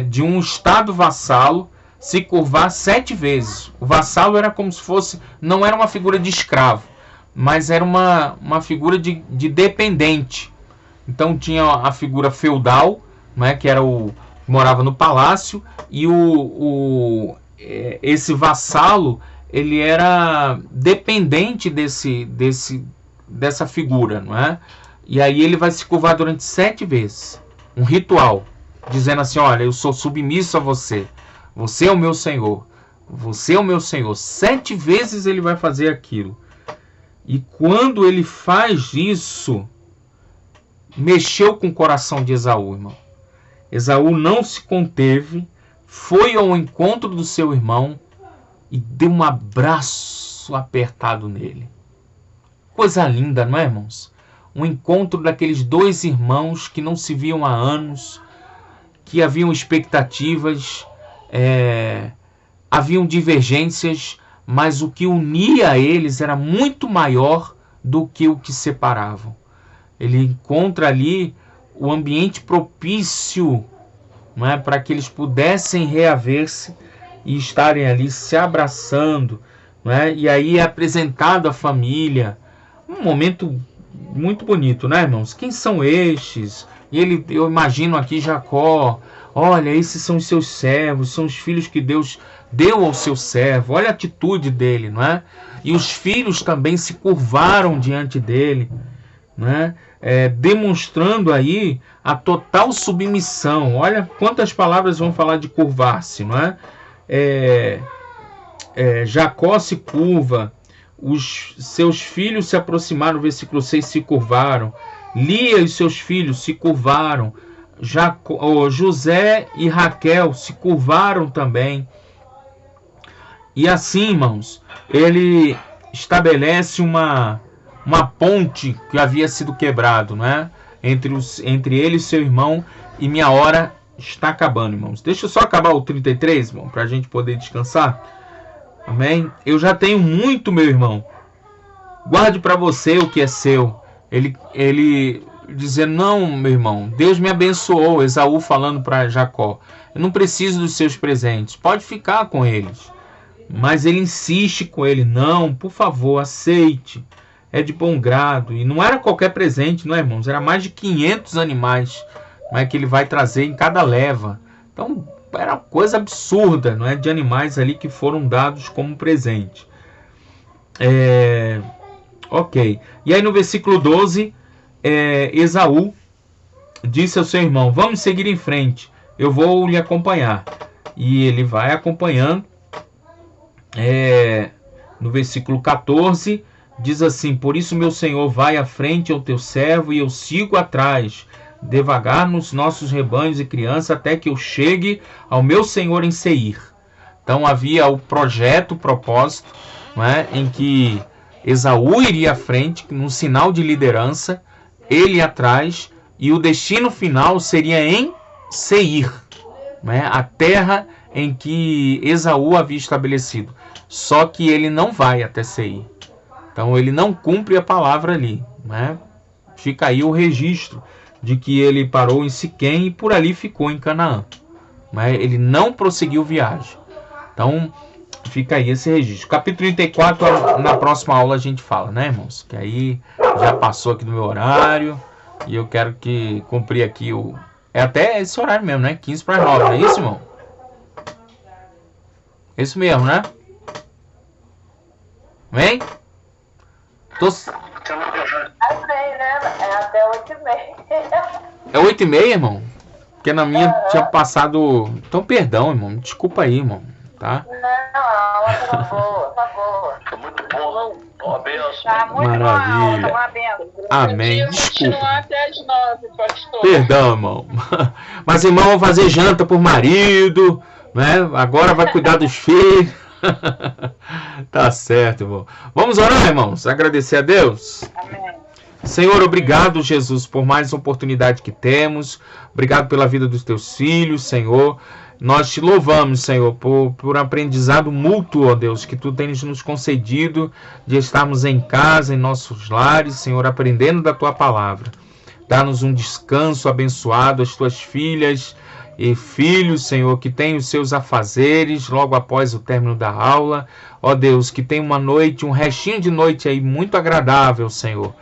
de um estado vassalo se curvar 7 vezes. O vassalo era como se fosse, não era uma figura de escravo, mas era uma figura de dependente. Então tinha a figura feudal, né, que era morava no palácio, e esse vassalo ele era dependente dessa figura, não é? E aí ele vai se curvar durante 7 vezes, um ritual, dizendo assim, olha, eu sou submisso a você. Você é o meu Senhor. Você é o meu Senhor. 7 vezes ele vai fazer aquilo. E quando ele faz isso, mexeu com o coração de Esaú, irmão. Esaú não se conteve, foi ao encontro do seu irmão e deu um abraço apertado nele. Coisa linda, não é, irmãos? Um encontro daqueles dois irmãos que não se viam há anos, que haviam expectativas, haviam divergências, mas o que unia eles era muito maior do que o que separavam. Ele encontra ali o ambiente propício, não é, para que eles pudessem reaver-se e estarem ali se abraçando, não é? E aí é apresentado a família, um momento muito bonito, né, irmãos? Quem são estes? E eu imagino aqui Jacó, olha, esses são os seus servos, são os filhos que Deus deu ao seu servo, olha a atitude dele, não é? E os filhos também se curvaram diante dele, não é? Demonstrando aí a total submissão. Olha quantas palavras vão falar de curvar-se, não é? Jacó se curva, os seus filhos se aproximaram, versículo 6, se curvaram, Lia e seus filhos se curvaram, José e Raquel se curvaram também. E assim, irmãos, ele estabelece uma ponte que havia sido quebrado, né? Entre ele e seu irmão. E minha hora está acabando, irmãos. Deixa eu só acabar o 33, irmão, para a gente poder descansar. Amém? Eu já tenho muito, meu irmão. Guarde para você o que é seu. Ele dizer, não, meu irmão, Deus me abençoou. Esaú falando para Jacó, eu não preciso dos seus presentes, pode ficar com eles. Mas ele insiste com ele, não, por favor, aceite. É de bom grado. E não era qualquer presente, não é, irmãos? Era mais de 500 animais, não é, que ele vai trazer em cada leva. Então, era coisa absurda, não é? De animais ali que foram dados como presente. Ok. E aí no versículo 12, Esaú disse ao seu irmão: vamos seguir em frente, eu vou lhe acompanhar. E ele vai acompanhando. No versículo 14 diz assim: por isso meu senhor vai à frente ao teu servo e eu sigo atrás, devagar nos nossos rebanhos e crianças, até que eu chegue ao meu senhor em Seir. Então havia o projeto, o propósito, não é? Em que Esaú iria à frente, num sinal de liderança, ele atrás, e o destino final seria em Seir, não é? A terra em que Esaú havia estabelecido. Só que ele não vai até Seir. Então ele não cumpre a palavra ali, né? Fica aí o registro de que ele parou em Siquém e por ali ficou em Canaã. Mas ele não prosseguiu viagem. Então fica aí esse registro. Capítulo 34, na próxima aula a gente fala, né, irmãos? Que aí já passou aqui do meu horário e eu quero que cumprir aqui o... É até esse horário mesmo, né? 15 para 9, não é isso, irmão? Isso mesmo, né? Vem? Né? É até 8h30. É 8h30, irmão? Porque na minha tinha passado... Então, perdão, irmão. Desculpa aí, irmão. Tá? Não, a aula tá boa, tá boa. Foi muito bom. Uma benção. Tá muito Maravilha. boa, uma benção. Amém. Desculpa. Continuar até as 9, pastor. Perdão, irmão. Mas, irmão, vou fazer janta por marido, né? Agora vai cuidar dos filhos. Tá certo, irmão. Vamos orar, irmãos. Agradecer a Deus. Amém. Senhor, obrigado, Jesus, por mais uma oportunidade que temos. Obrigado pela vida dos teus filhos, Senhor. Nós te louvamos, Senhor, por aprendizado mútuo, ó Deus, que tu tens nos concedido de estarmos em casa, em nossos lares, Senhor, aprendendo da tua palavra. Dá-nos um descanso abençoado, as tuas filhas e filhos, Senhor, que têm os seus afazeres logo após o término da aula. Ó Deus, que tem uma noite, um restinho de noite aí muito agradável, Senhor.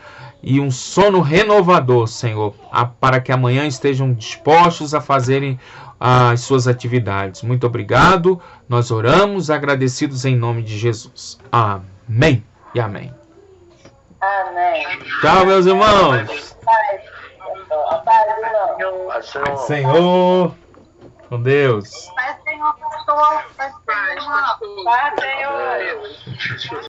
E um sono renovador, Senhor, para que amanhã estejam dispostos a fazerem as suas atividades. Muito obrigado. Nós oramos agradecidos em nome de Jesus. Amém e amém. Amém. Tchau, meus irmãos. Paz, Senhor. Com Deus. Senhor, pastor. Paz, Senhor. Paz, pastor. Paz, Senhor.